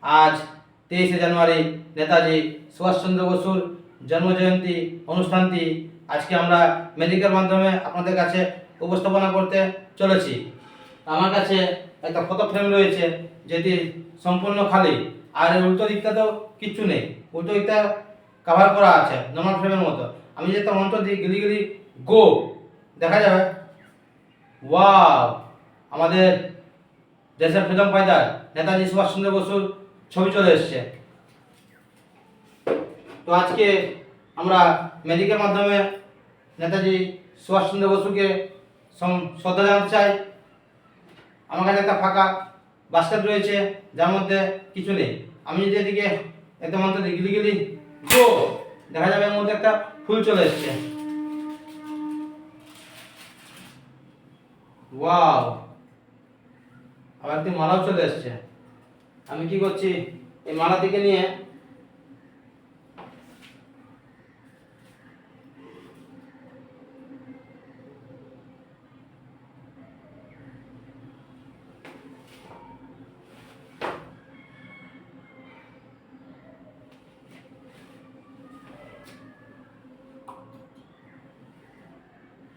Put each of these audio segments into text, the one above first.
আজ 23শে জানুয়ারি নেতাজি সুভাষচন্দ্র বসুর জন্মজয়ন্তী অনুষ্ঠানটি আজকে আমরা ম্যাজিকের মাধ্যমে আপনাদের কাছে উপস্থাপনা করতে চলেছি। আমার কাছে একটা ফটো ফ্রেম রয়েছে যেটি সম্পূর্ণ খালি, আর এর উল্টো দিকটাতেও কিচ্ছু নেই, উল্টো দিকটা কভার করা আছে নর্মাল ফ্রেমের মতো। আমি যদি একটা মন্ত্র দিই গিলি গিলি গো, দেখা যাবে ওয়াও, আমাদের দেশের ফ্রিডম ফাইটার নেতাজি সুভাষচন্দ্র বসুর ছবি চলে এসছে। তো আজকে আমরা ম্যাজিকের মাধ্যমে নেতাজি সুভাষচন্দ্র বসুকে শ্রদ্ধা জানাতে চাই। আমার কাছে একটা ফাঁকা বাস্কেট রয়েছে যার মধ্যে কিছু নেই। আমি যদি এদিকে একটা মন্ত্র দিই গিলি গিলি গো, দেখা যাবে এর মধ্যে একটা ফুল চলে এসছে। ওয়াও, আবার একটি মালাও চলে এসছে। আমি কি করছি, এই মালা থেকে নিয়ে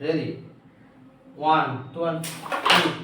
রেডি 1 2 3